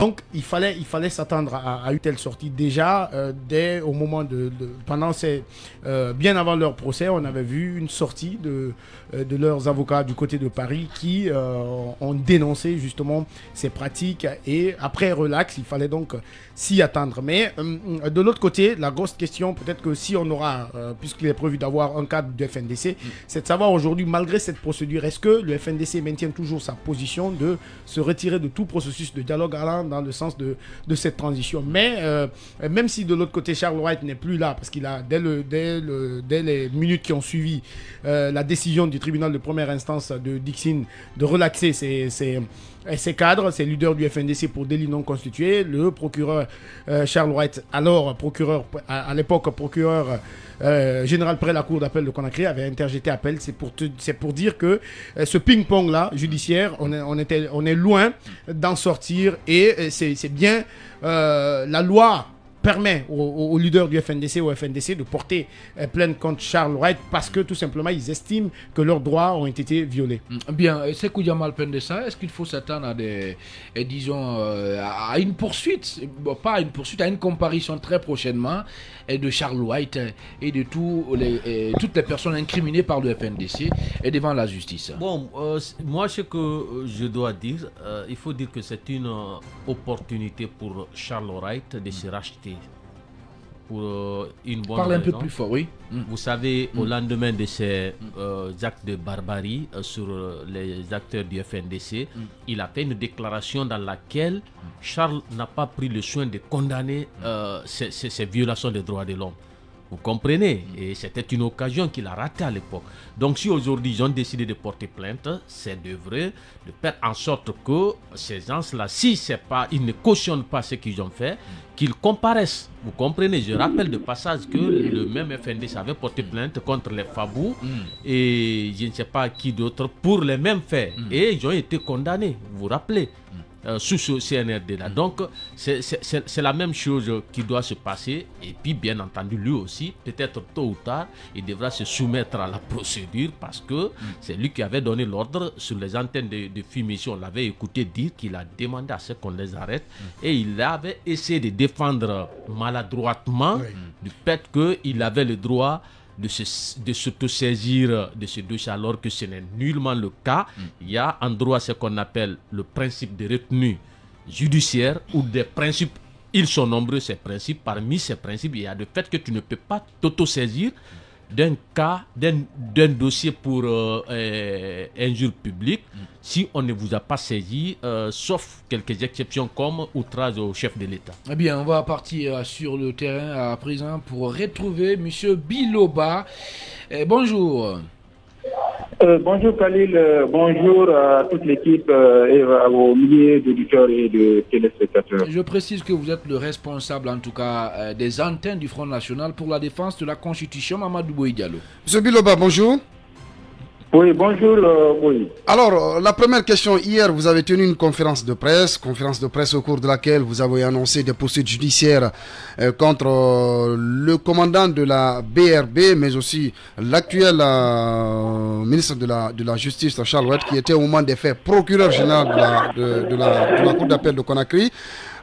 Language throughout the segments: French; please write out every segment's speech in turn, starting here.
Donc, il fallait s'attendre à une telle sortie. Déjà, dès au moment bien avant leur procès, on avait vu une sortie de leurs avocats du côté de Paris qui ont dénoncé justement ces pratiques. Et après relax, il fallait donc s'y attendre. Mais de l'autre côté, la grosse question, peut-être que si on aura, puisqu'il est prévu d'avoir un cadre du FNDC, c'est de savoir aujourd'hui, malgré cette procédure, est-ce que le FNDC maintient toujours sa position de se retirer de tout processus de dialogue allant dans le sens de cette transition. Mais même si de l'autre côté Charles Wright n'est plus là, parce qu'il a dès les minutes qui ont suivi la décision du tribunal de première instance de Dixon de relaxer ses cadres, ses leaders du FNDC pour délit non constitué, le procureur Charles Wright, alors procureur à l'époque procureur général près la cour d'appel de Conakry, avait interjeté appel. C'est pour dire que ce ping-pong là judiciaire, on est loin d'en sortir, et c'est bien la loi permet aux leaders du FNDC, au FNDC, de porter plainte contre Charles Wright parce que tout simplement ils estiment que leurs droits ont été violés. Bien, c'est Jamal Pendessa, est-ce qu'il faut s'attendre à disons, à une poursuite, pas à une poursuite, à une comparution très prochainement de Charles Wright et de toutes les personnes incriminées par le FNDC et devant la justice? Bon, moi ce que je dois dire, il faut dire que c'est une opportunité pour Charles Wright de se racheter. Pour une bonne Parlez un peu raison. plus fort, oui. Vous savez, au lendemain de ces actes de barbarie sur les acteurs du FNDC, il a fait une déclaration dans laquelle Charles n'a pas pris le soin de condamner ces violations des droits de l'homme. Vous comprenez? Et c'était une occasion qu'il a ratée à l'époque. Donc si aujourd'hui ils ont décidé de porter plainte, c'est de faire en sorte que ces gens-là, si ils ne cautionnent pas ce qu'ils ont fait, qu'ils comparaissent. Vous comprenez? Je rappelle de passage que le même FNDC avait porté plainte contre les Fabou et je ne sais pas qui d'autre pour les mêmes faits. Et ils ont été condamnés, vous vous rappelez, sous ce CNRD-là. Donc, c'est la même chose qui doit se passer. Et puis, bien entendu, lui aussi, peut-être tôt ou tard, il devra se soumettre à la procédure parce que c'est lui qui avait donné l'ordre sur les antennes de Fumission. On l'avait écouté dire qu'il a demandé à ce qu'on les arrête. Et il avait essayé de défendre maladroitement du fait qu'il avait le droit de s'auto-saisir de ce dossier alors que ce n'est nullement le cas. Il y a en droit ce qu'on appelle le principe de retenue judiciaire ou des principes. Ils sont nombreux ces principes. Parmi ces principes, il y a le fait que tu ne peux pas t'auto-saisir d'un cas, d'un dossier pour injure publique si on ne vous a pas saisi, sauf quelques exceptions comme outrage au chef de l'État. Eh bien, on va partir sur le terrain à présent pour retrouver M. Biloba. Bonjour. Bonjour Khalil, bonjour à toute l'équipe et aux milliers d'auditeurs et de téléspectateurs. Je précise que vous êtes le responsable en tout cas des antennes du Front National pour la défense de la Constitution, Mamadou Boy Diallo. M. Biloba, bonjour. Oui, bonjour. Oui. Alors, la première question, hier vous avez tenu une conférence de presse au cours de laquelle vous avez annoncé des poursuites judiciaires contre le commandant de la BRB, mais aussi l'actuel ministre de la Justice, Charles Wright, qui était au moment des faits procureur général de la Cour d'appel de Conakry.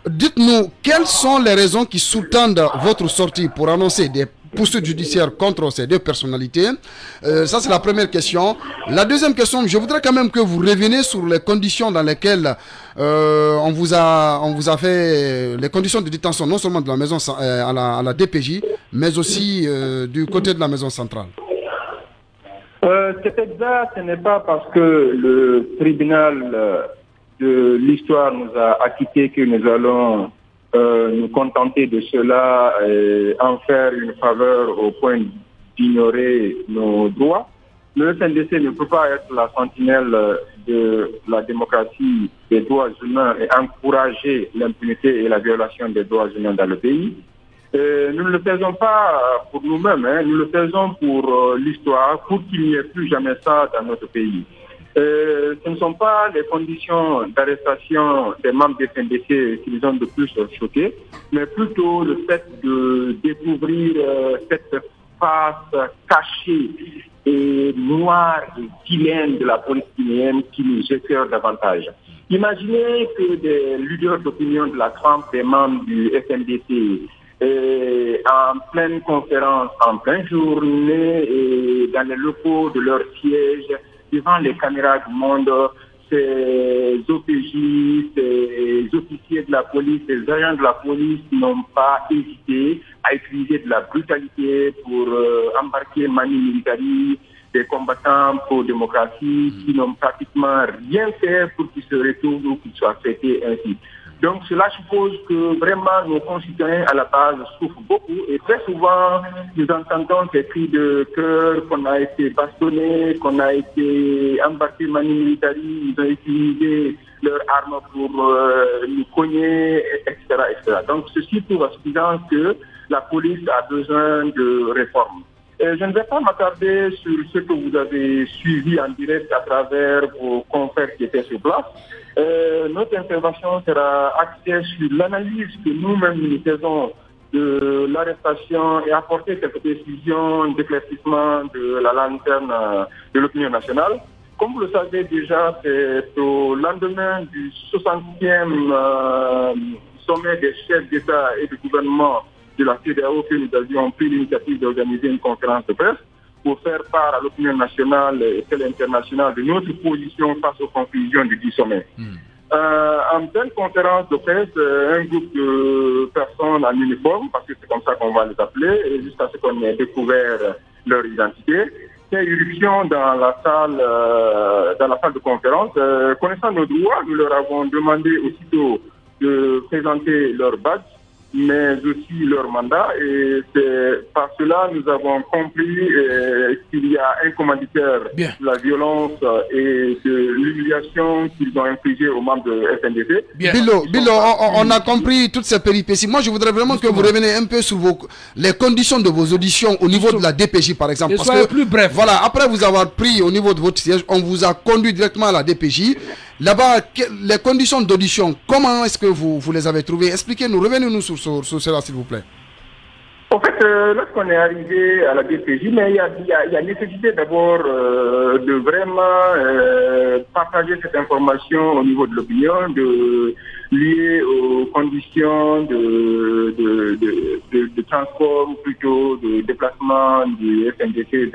Dites-nous, quelles sont les raisons qui sous-tendent votre sortie pour annoncer des poursuites judiciaires contre ces deux personnalités? Ça, c'est la première question. La deuxième question, je voudrais quand même que vous reveniez sur les conditions dans lesquelles on vous a fait les conditions de détention, non seulement de la maison à la DPJ, mais aussi du côté de la maison centrale. C'est exact, ce n'est pas parce que le tribunal de l'histoire nous a acquittés que nous allons nous contenter de cela et en faire une faveur au point d'ignorer nos droits. Le FNDC ne peut pas être la sentinelle de la démocratie des droits humains et encourager l'impunité et la violation des droits humains dans le pays. Nous ne le faisons pas pour nous-mêmes, nous le faisons pour l'histoire, pour qu'il n'y ait plus jamais ça dans notre pays. Ce ne sont pas les conditions d'arrestation des membres du FNDC qui nous ont de plus choqués, mais plutôt le fait de découvrir cette face cachée et noire et vilaine de la police guinéenne qui nous écœure davantage. Imaginez que des leaders d'opinion de la trempe, des membres du FNDC, en pleine conférence, en pleine journée, et dans les locaux de leur siège, devant les caméras du monde, ces OPJ, ces officiers de la police, ces agents de la police n'ont pas hésité à utiliser de la brutalité pour embarquer Mani Militari, des combattants pour démocratie qui n'ont pratiquement rien fait pour qu'ils se retrouvent ou qu'ils soient traités ainsi. Donc cela suppose que vraiment nos concitoyens à la base souffrent beaucoup et très souvent nous entendons ces cris de cœur qu'on a été bastonné, qu'on a été embarqué Mani Militari, ils ont utilisé leurs armes pour nous cogner, etc., etc. Donc ceci prouve à suffisance que la police a besoin de réformes. Je ne vais pas m'attarder sur ce que vous avez suivi en direct à travers vos confrères qui étaient sur place. Notre intervention sera axée sur l'analyse que nous-mêmes nous faisons de l'arrestation et apporter quelques précisions d'éclaircissement de la lanterne de l'opinion nationale. Comme vous le savez déjà, c'est au lendemain du 60e sommet des chefs d'État et de gouvernement de la CEDEAO que nous avions pris l'initiative d'organiser une conférence de presse pour faire part à l'opinion nationale et celle internationale de notre position face aux conclusions du 10 sommet. En pleine conférence de presse, un groupe de personnes en uniforme, parce que c'est comme ça qu'on va les appeler, et jusqu'à ce qu'on ait découvert leur identité, fait irruption dans la salle de conférence. Connaissant nos droits, nous leur avons demandé aussitôt de présenter leur badge, mais aussi leur mandat, et c'est par cela nous avons compris qu'il y a un commanditaire de la violence et de l'humiliation qu'ils ont infligé aux membres de FNDC. Bilo, on a compris toutes ces péripéties. Moi, je voudrais vraiment que vous reveniez un peu sur les conditions de vos auditions au niveau de la DPJ, par exemple. Parce que, plus bref. Voilà, après vous avoir pris au niveau de votre siège, on vous a conduit directement à la DPJ. Là-bas, les conditions d'audition, comment est-ce que vous les avez trouvées? Expliquez-nous, revenez-nous sur cela, s'il vous plaît. En fait, lorsqu'on est arrivé à la DPJ, mais il y a nécessité d'abord de vraiment partager cette information au niveau de l'opinion, liée aux conditions de transport, ou plutôt de déplacement du FNDC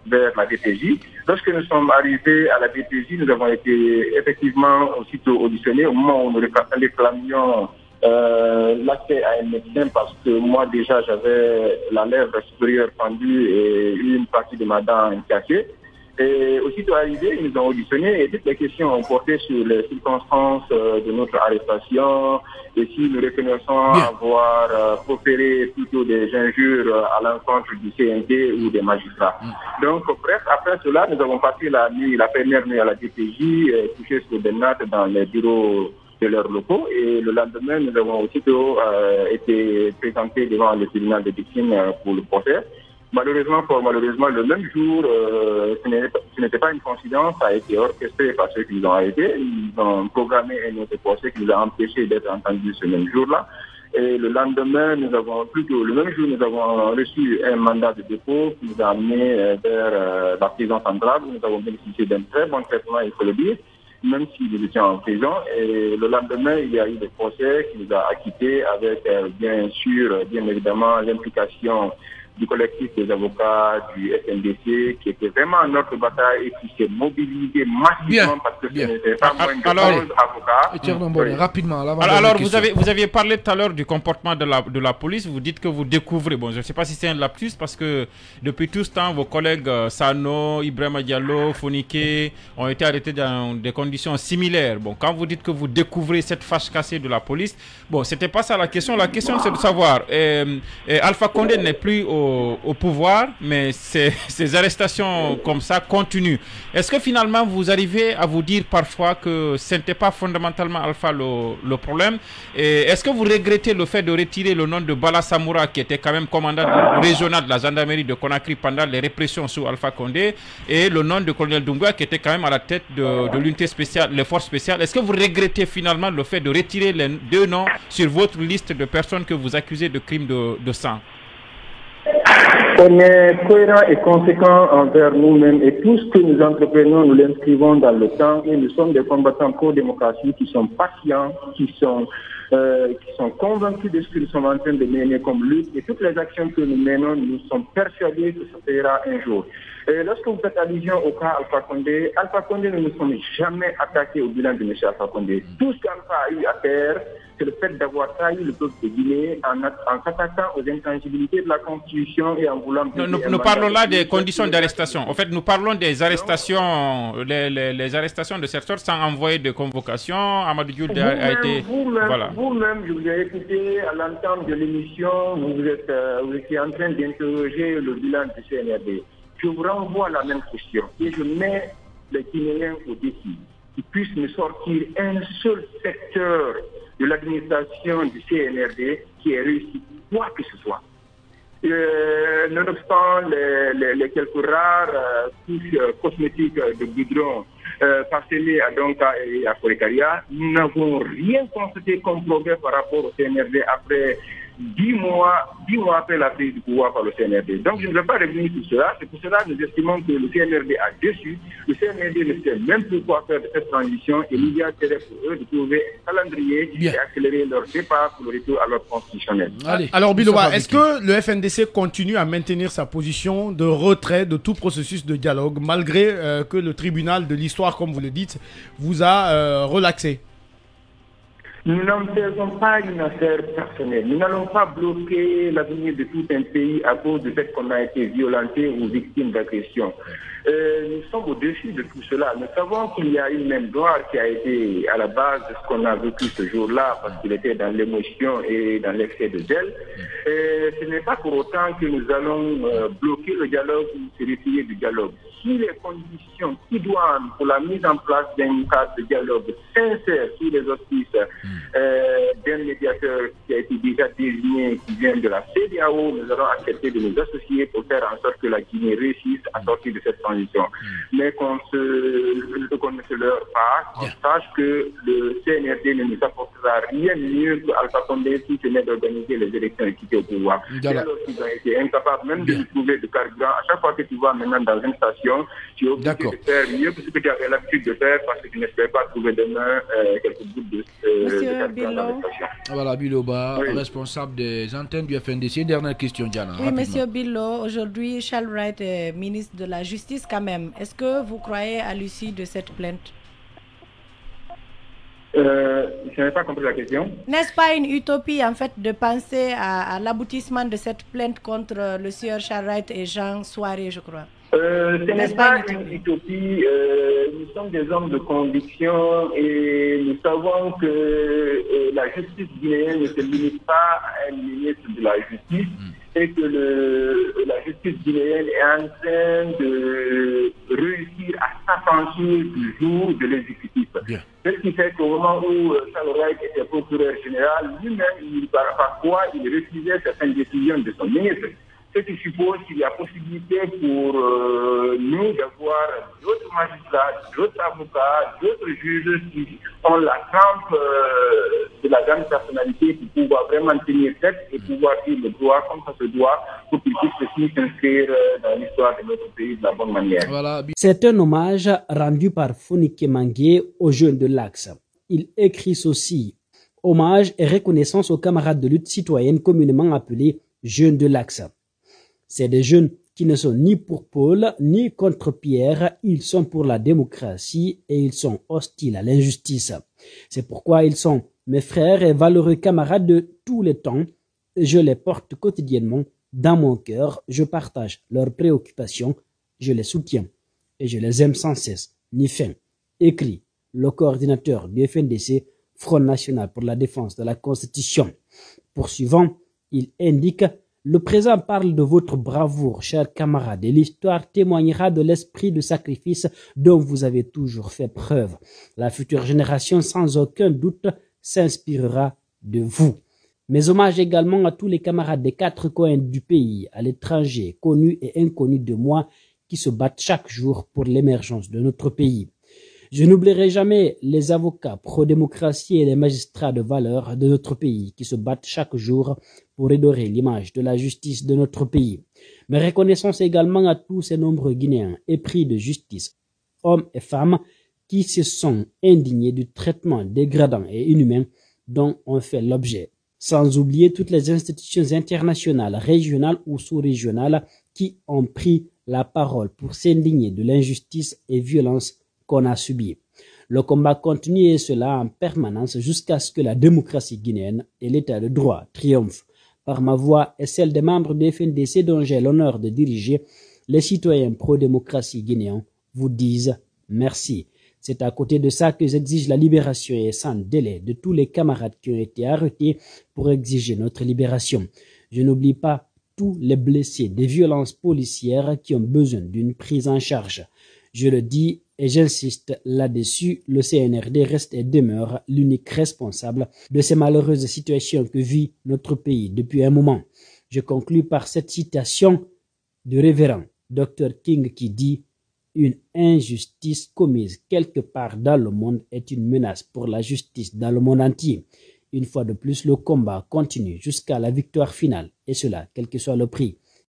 vers la DPJ. Lorsque nous sommes arrivés à la DPJ, nous avons été effectivement aussitôt auditionnés au moment où nous réclamions l'accès à un médecin, parce que moi déjà j'avais la lèvre supérieure pendue et une partie de ma dent cassée. Et aussitôt arrivés, ils nous ont auditionnés et toutes les questions ont porté sur les circonstances de notre arrestation et si nous reconnaissons avoir proféré plutôt des injures à l'encontre du CNT ou des magistrats. Donc bref, après cela, nous avons passé la première nuit à la DPJ, couché sur des nattes dans les bureaux de leurs locaux, et le lendemain, nous avons aussitôt été présentés devant le tribunal de victimes pour le procès. Malheureusement, le même jour, ce n'était pas une coïncidence, ça a été orchestré par ceux qui nous ont arrêtés. Ils ont programmé un autre procès qui nous a empêchés d'être entendus ce même jour-là. Et le lendemain, le même jour, nous avons reçu un mandat de dépôt qui nous a amené vers la prison centrale, où nous avons bénéficié d'un très bon traitement, il faut le dire, même si nous étions en prison. Et le lendemain, il y a eu des procès qui nous a acquittés avec, bien évidemment, l'implication du collectif des avocats du FNDC, qui était vraiment notre bataille et qui s'est mobilisé massivement parce que ce n'était pas moins de 11 avocats. Rapidement, alors vous aviez parlé tout à l'heure du comportement de la police. Vous dites que vous découvrez, bon, je ne sais pas si c'est un lapsus, parce que depuis tout ce temps, vos collègues Sano, Ibrahima Diallo, Fonike ont été arrêtés dans des conditions similaires. Bon, quand vous dites que vous découvrez cette face cassée de la police, bon, c'était pas ça la question. La question, c'est de savoir, Alpha Condé n'est plus au pouvoir, mais ces arrestations comme ça continuent. Est-ce que finalement vous arrivez à vous dire parfois que ce n'était pas fondamentalement Alpha le problème? Et est-ce que vous regrettez le fait de retirer le nom de Bala Samoura, qui était quand même commandant régional de la gendarmerie de Conakry pendant les répressions sous Alpha Condé, et le nom de colonel Doumbouya, qui était quand même à la tête de l'unité spéciale, les forces spéciales? Est-ce que vous regrettez finalement le fait de retirer les deux noms sur votre liste de personnes que vous accusez de crimes de sang? On est cohérent et conséquent envers nous-mêmes et tout ce que nous entreprenons, nous l'inscrivons dans le temps et nous sommes des combattants pro-démocratie qui sont patients, qui sont convaincus de ce que nous sommes en train de mener comme lutte et toutes les actions que nous menons, nous sommes persuadés que ça paiera un jour. Et lorsque vous faites allusion au cas Alpha Condé, nous ne sommes jamais attaqués au bilan de M. Alpha Condé. Tout ce qu'Alpha a eu à faire, c'est le fait d'avoir trahi le peuple de Guinée en s'attaquant aux intangibilités de la Constitution et en voulant... Nous parlons là des conditions d'arrestation. En fait, nous parlons des arrestations, les arrestations de cette sorte sans envoyer de convocation. Amadou Diouf a été... Vous-même, je vous ai écouté à l'entame de l'émission, vous étiez en train d'interroger le bilan du CNRD. Je vous renvoie à la même question et je mets les Guinéens au défi qu'ils puissent me sortir un seul secteur de l'administration du CNRD qui est réussi, quoi que ce soit. Nonobstant les quelques rares couches cosmétiques de goudron parcellées à Donka et à Korekaria, nous n'avons rien constaté comme progrès par rapport au CNRD après 10 mois après la prise du pouvoir par le CNRD. Donc je ne vais pas revenir sur cela. C'est pour cela que nous estimons que le CNRD a déçu. Le CNRD ne sait même plus quoi faire de cette transition et l'idéal serait pour eux de trouver un calendrier et accélérer leur départ pour le retour à l'ordre constitutionnel. Alors Biloba, est-ce que le FNDC continue à maintenir sa position de retrait de tout processus de dialogue malgré que le tribunal de l'histoire, comme vous le dites, vous a relaxé? Nous n'en faisons pas une affaire personnelle. Nous n'allons pas bloquer l'avenir de tout un pays à cause du fait qu'on a été violenté ou victime d'agression. Nous sommes au-dessus de tout cela. Nous savons qu'il y a une même gloire qui a été à la base de ce qu'on a vécu ce jour-là parce qu'il était dans l'émotion et dans l'excès de zèle. Ce n'est pas pour autant que nous allons bloquer le dialogue ou se retirer du dialogue. Si les conditions idoines pour la mise en place d'un cadre de dialogue sincère sous les auspices d'un médiateur qui a été déjà désigné, qui vient de la CEDEAO, nous allons accepter de nous associer pour faire en sorte que la Guinée réussisse à sortir de cette transition. Mais qu'on ne se leurre pas, qu'on sache que le CNRD ne nous apportera rien mieux que Alpha Condé si ce n'est d'organiser les élections et quitter au pouvoir. Et alors qu'ils ont été incapables même de trouver de carburant. À chaque fois que tu vas maintenant dans une station, tu es obligé de faire mieux que ce que tu avais l'habitude de faire parce que tu n'espères pas trouver demain quelques gouttes de carburant dans la station. Voilà, Biloba, responsable des antennes du FNDC. Dernière question, Diana. Oui, monsieur Billo, aujourd'hui, Charles Wright est ministre de la Justice quand même. Est-ce que vous croyez à l'issue de cette plainte? Je n'ai pas compris la question. N'est-ce pas une utopie en fait de penser à l'aboutissement de cette plainte contre le sieur Charles Wright et Jean Soiré, je crois? Ce n'est pas une utopie. Nous sommes des hommes de conviction et nous savons que la justice guinéenne ne se limite pas à un ministre de la justice et que la justice guinéenne est en train de réussir à s'affranchir du joug de l'exécutif. Ce qui fait qu'au moment où Charles Wright était procureur général, lui-même, parfois, il refusait certaines décisions de son ministre. Ce qui suppose qu'il y a possibilité pour nous d'avoir d'autres magistrats, d'autres avocats, d'autres juges qui ont la trempe de la grande personnalité pour pouvoir vraiment tenir tête et pouvoir dire le droit comme ça se doit pour qu'ils puissent aussi s'inscrire dans l'histoire de notre pays de la bonne manière. Voilà. C'est un hommage rendu par Fonike Mangué aux jeunes de l'Axe. Il écrit ceci: hommage et reconnaissance aux camarades de lutte citoyenne communément appelés jeunes de l'Axe. C'est des jeunes qui ne sont ni pour Paul, ni contre Pierre, ils sont pour la démocratie et ils sont hostiles à l'injustice. C'est pourquoi ils sont mes frères et valeureux camarades de tous les temps. Je les porte quotidiennement dans mon cœur, je partage leurs préoccupations, je les soutiens et je les aime sans cesse, ni fin. Écrit le coordinateur du FNDC, Front National pour la défense de la Constitution. Poursuivant, il indique: le présent parle de votre bravoure, chers camarades, et l'histoire témoignera de l'esprit de sacrifice dont vous avez toujours fait preuve. La future génération, sans aucun doute, s'inspirera de vous. Mes hommages également à tous les camarades des 4 coins du pays, à l'étranger, connus et inconnus de moi, qui se battent chaque jour pour l'émergence de notre pays. Je n'oublierai jamais les avocats pro-démocratie et les magistrats de valeur de notre pays qui se battent chaque jour pour redorer l'image de la justice de notre pays. Mais reconnaissance également à tous ces nombreux Guinéens épris de justice, hommes et femmes, qui se sont indignés du traitement dégradant et inhumain dont ont fait l'objet. Sans oublier toutes les institutions internationales, régionales ou sous-régionales qui ont pris la parole pour s'indigner de l'injustice et violence qu'on a subie. Le combat continue et cela en permanence jusqu'à ce que la démocratie guinéenne et l'état de droit triomphent. Par ma voix et celle des membres du FNDC dont j'ai l'honneur de diriger, les citoyens pro-démocratie guinéens vous disent merci. C'est à côté de ça que j'exige la libération et sans délai de tous les camarades qui ont été arrêtés pour exiger notre libération. Je n'oublie pas tous les blessés des violences policières qui ont besoin d'une prise en charge. Je le dis et j'insiste là-dessus, le CNRD reste et demeure l'unique responsable de ces malheureuses situations que vit notre pays depuis un moment. Je conclus par cette citation du révérend Dr King qui dit « Une injustice commise quelque part dans le monde est une menace pour la justice dans le monde entier. » Une fois de plus, le combat continue jusqu'à la victoire finale, et cela, quel que soit le prix.